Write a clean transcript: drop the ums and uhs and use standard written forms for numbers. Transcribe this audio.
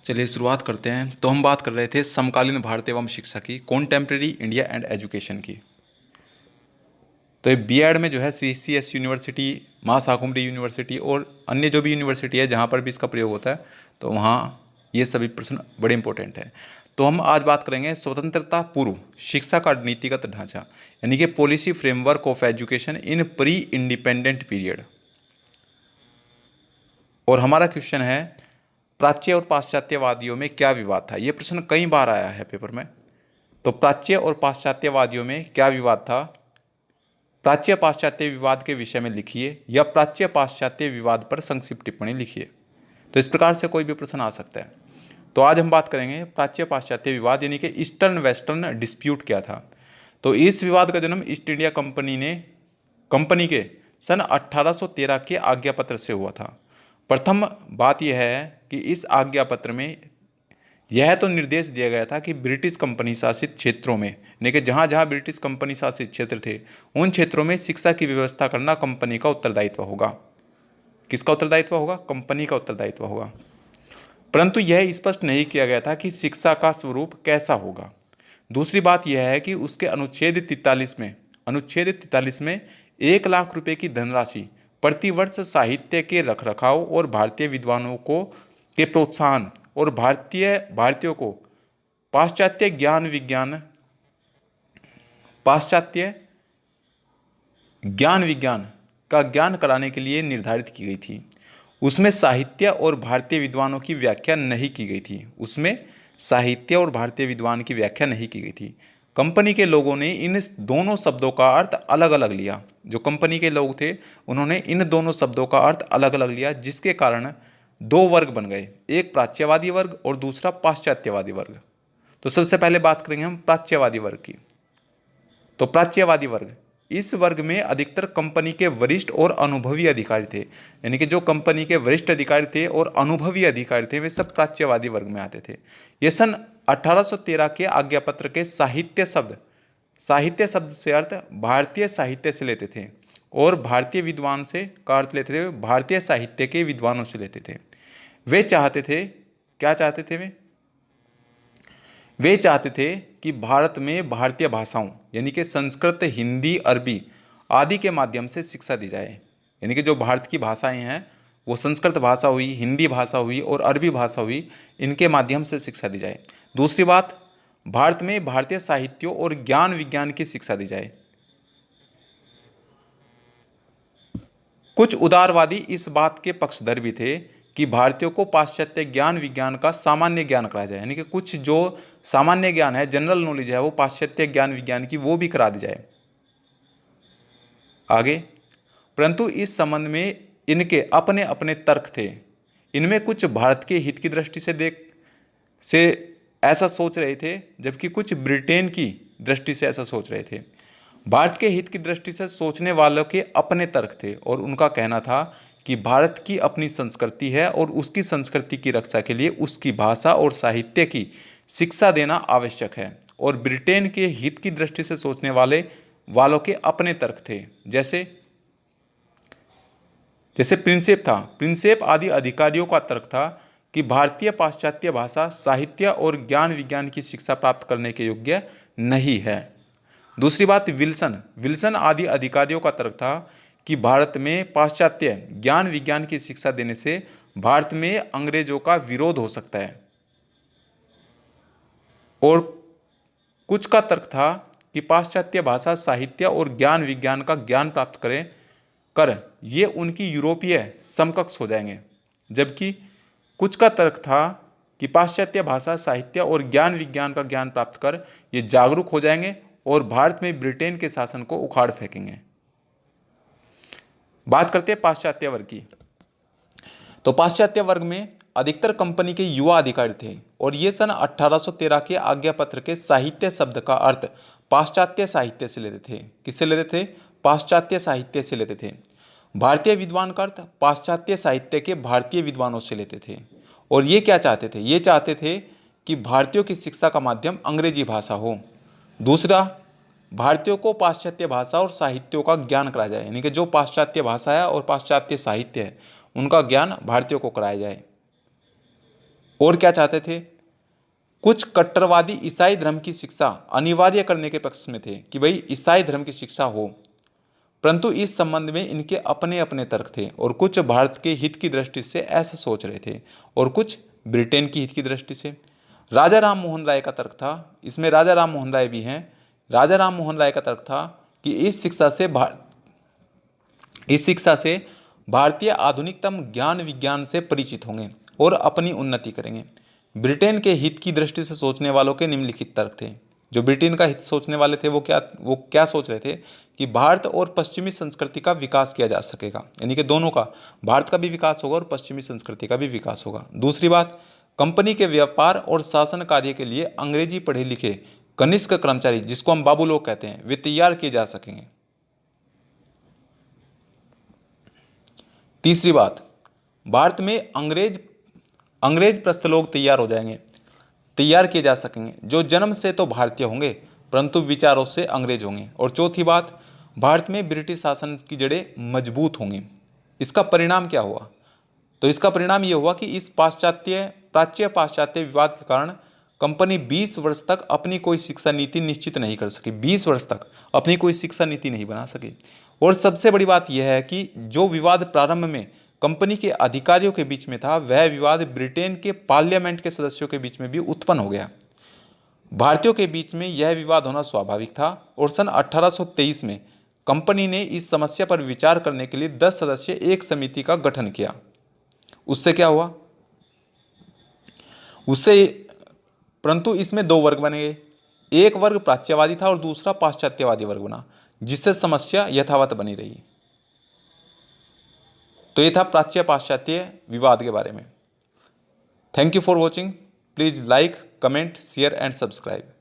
चलिए शुरुआत करते हैं। तो हम बात कर रहे थे समकालीन भारत एवं शिक्षा की, कॉन्टेम्प्रेरी इंडिया एंड एजुकेशन की। तो ये बीएड में जो है सीसीएस यूनिवर्सिटी, महाशाकुंभरी यूनिवर्सिटी और अन्य जो भी यूनिवर्सिटी है जहाँ पर भी इसका प्रयोग होता है, तो वहाँ ये सभी प्रश्न बड़े इंपॉर्टेंट हैं। तो हम आज बात करेंगे स्वतंत्रता पूर्व शिक्षा का नीतिगत ढांचा, यानी कि policy framework of education in pre independent period. और हमारा क्वेश्चन है, प्राच्य और पाश्चात्यवादियों में क्या विवाद था। यह प्रश्न कई बार आया है पेपर में। तो प्राच्य और पाश्चात्यवादियों में क्या विवाद था। प्राच्य पाश्चात्य विवाद के विषय में लिखिए या प्राच्य पाश्चात्य विवाद पर संक्षिप्त टिप्पणी लिखिए। तो इस प्रकार से कोई भी प्रश्न आ सकता है। तो आज हम बात करेंगे प्राच्य पाश्चात्य विवाद, यानी कि ईस्टर्न वेस्टर्न डिस्प्यूट क्या था। तो इस विवाद का जन्म ईस्ट इंडिया कंपनी के सन 1813 के आज्ञा पत्र से हुआ था। प्रथम बात यह है कि इस आज्ञा पत्र में यह तो निर्देश दिया गया था कि ब्रिटिश कंपनी शासित क्षेत्रों में, यानी कि जहाँ जहाँ ब्रिटिश कंपनी शासित क्षेत्र थे उन क्षेत्रों में शिक्षा की व्यवस्था करना कंपनी का उत्तरदायित्व होगा। किसका उत्तरदायित्व होगा? कंपनी का उत्तरदायित्व होगा। परंतु यह स्पष्ट नहीं किया गया था कि शिक्षा का स्वरूप कैसा होगा। दूसरी बात यह है कि उसके अनुच्छेद 43 में 1 लाख रुपए की धनराशि प्रतिवर्ष साहित्य के रखरखाव और भारतीय विद्वानों को के प्रोत्साहन और भारतीयों को पाश्चात्य ज्ञान विज्ञान का ज्ञान कराने के लिए निर्धारित की गई थी। उसमें साहित्य और भारतीय विद्वानों की व्याख्या नहीं की गई थी। उसमें साहित्य और भारतीय विद्वान की व्याख्या नहीं की गई थी। कंपनी के लोगों ने इन दोनों शब्दों का अर्थ अलग अलग लिया। जो कंपनी के लोग थे उन्होंने इन दोनों शब्दों का अर्थ अलग अलग लिया, जिसके कारण दो वर्ग बन गए, एक प्राच्यवादी वर्ग और दूसरा पाश्चात्यवादी वर्ग। तो सबसे पहले बात करेंगे हम प्राच्यवादी वर्ग की। तो प्राच्यवादी वर्ग, इस वर्ग में अधिकतर कंपनी के वरिष्ठ और अनुभवी अधिकारी थे, यानी कि जो कंपनी के वरिष्ठ अधिकारी थे और अनुभवी अधिकारी थे वे सब प्राच्यवादी वर्ग में आते थे। ये सन 1813 के आज्ञा पत्र के साहित्य शब्द से अर्थ भारतीय साहित्य से लेते थे और भारतीय विद्वान से का अर्थ लेते थे भारतीय साहित्य के विद्वानों से लेते थे। वे चाहते थे, क्या चाहते थे वे चाहते थे कि भारत में भारतीय भाषाओं, यानी कि संस्कृत, हिंदी, अरबी आदि के माध्यम से शिक्षा दी जाए। यानी कि जो भारत की भाषाएं हैं वो संस्कृत भाषा हुई, हिंदी भाषा हुई और अरबी भाषा हुई, इनके माध्यम से शिक्षा दी जाए। दूसरी बात, भारत में भारतीय साहित्यों और ज्ञान विज्ञान की शिक्षा दी जाए। कुछ उदारवादी इस बात के पक्षधर भी थे कि भारतीयों को पाश्चात्य ज्ञान विज्ञान का सामान्य ज्ञान कराया जाए, यानी कि कुछ जो सामान्य ज्ञान है, जनरल नॉलेज है, वो पाश्चात्य ज्ञान विज्ञान की वो भी करा दी जाए आगे। परंतु इस संबंध में इनके अपने अपने तर्क थे। इनमें कुछ भारत के हित की दृष्टि से ऐसा सोच रहे थे, जबकि कुछ ब्रिटेन की दृष्टि से ऐसा सोच रहे थे। भारत के हित की दृष्टि से सोचने वालों के अपने तर्क थे और उनका कहना था कि भारत की अपनी संस्कृति है और उसकी संस्कृति की रक्षा के लिए उसकी भाषा और साहित्य की शिक्षा देना आवश्यक है। और ब्रिटेन के हित की दृष्टि से सोचने वालों के अपने तर्क थे, जैसे प्रिंसेप आदि अधिकारियों का तर्क था कि भारतीय पाश्चात्य भाषा, साहित्य और ज्ञान विज्ञान की शिक्षा प्राप्त करने के योग्य नहीं है। दूसरी बात, विल्सन आदि अधिकारियों का तर्क था कि भारत में पाश्चात्य ज्ञान विज्ञान की शिक्षा देने से भारत में अंग्रेजों का विरोध हो सकता है। और कुछ का तर्क था कि पाश्चात्य भाषा, साहित्य और ज्ञान विज्ञान का ज्ञान प्राप्त कर ये उनकी यूरोपीय समकक्ष हो जाएंगे। जबकि कुछ का तर्क था कि पाश्चात्य भाषा, साहित्य और ज्ञान विज्ञान का ज्ञान प्राप्त कर ये जागरूक हो जाएंगे और भारत में ब्रिटेन के शासन को उखाड़ फेंकेंगे। बात करते हैं पाश्चात्य वर्ग की। तो पाश्चात्य वर्ग में अधिकतर कंपनी के युवा अधिकारी थे और ये सन 1813 के आज्ञा पत्र के साहित्य शब्द का अर्थ पाश्चात्य साहित्य से लेते थे। किससे लेते थे? पाश्चात्य साहित्य से लेते थे। भारतीय विद्वान का अर्थ पाश्चात्य साहित्य के भारतीय विद्वानों से लेते थे। और ये क्या चाहते थे? ये चाहते थे कि भारतीयों की शिक्षा का माध्यम अंग्रेजी भाषा हो। दूसरा, भारतीयों को पाश्चात्य भाषा और साहित्यों का ज्ञान कराया जाए, यानी कि जो पाश्चात्य भाषा है और पाश्चात्य साहित्य है उनका ज्ञान भारतीयों को कराया जाए। और क्या चाहते थे, कुछ कट्टरवादी ईसाई धर्म की शिक्षा अनिवार्य करने के पक्ष में थे कि भाई ईसाई धर्म की शिक्षा हो, परंतु इस संबंध में इनके अपने अपने तर्क थे और कुछ भारत के हित की दृष्टि से ऐसा सोच रहे थे और कुछ ब्रिटेन की हित की दृष्टि से। राजा राम मोहन राय का तर्क था, इसमें राजा राम मोहन राय भी हैं, राजा राम मोहन राय का तर्क था कि इस शिक्षा से भारतीय आधुनिकतम ज्ञान विज्ञान से परिचित होंगे और अपनी उन्नति करेंगे। ब्रिटेन के हित की दृष्टि से सोचने वालों के निम्नलिखित तर्क थे। जो ब्रिटेन का हित सोचने वाले थे वो क्या सोच रहे थे कि भारत और पश्चिमी संस्कृति का विकास किया जा सकेगा, यानी कि दोनों का, भारत का भी विकास होगा और पश्चिमी संस्कृति का भी विकास होगा। दूसरी बात, कंपनी के व्यापार और शासन कार्य के लिए अंग्रेजी पढ़े लिखे कनिष्ठ कर्मचारी, जिसको हम बाबू लोग कहते हैं, वे तैयार किए जा सकेंगे। तीसरी बात, भारत में अंग्रेज प्रस्थ लोग तैयार किए जा सकेंगे, जो जन्म से तो भारतीय होंगे परंतु विचारों से अंग्रेज होंगे। और चौथी बात, भारत में ब्रिटिश शासन की जड़ें मजबूत होंगी। इसका परिणाम क्या हुआ, तो इसका परिणाम यह हुआ कि इस प्राच्य पाश्चात्य विवाद के कारण कंपनी 20 वर्ष तक अपनी कोई शिक्षा नीति निश्चित नहीं कर सकी, 20 वर्ष तक अपनी कोई शिक्षा नीति नहीं बना सकी। और सबसे बड़ी बात यह है कि जो विवाद प्रारंभ में कंपनी के अधिकारियों के बीच में था, वह विवाद ब्रिटेन के पार्लियामेंट के सदस्यों के बीच में भी उत्पन्न हो गया। भारतीयों के बीच में यह विवाद होना स्वाभाविक था और सन 1823 में कंपनी ने इस समस्या पर विचार करने के लिए 10 सदस्यीय एक समिति का गठन किया। उससे क्या हुआ, परंतु इसमें दो वर्ग बने गए, एक वर्ग प्राच्यवादी था और दूसरा पाश्चात्यवादी वर्ग बना, जिससे समस्या यथावत बनी रही। तो ये था प्राच्य पाश्चात्य विवाद के बारे में। Thank you for watching. Please like, comment, share and subscribe.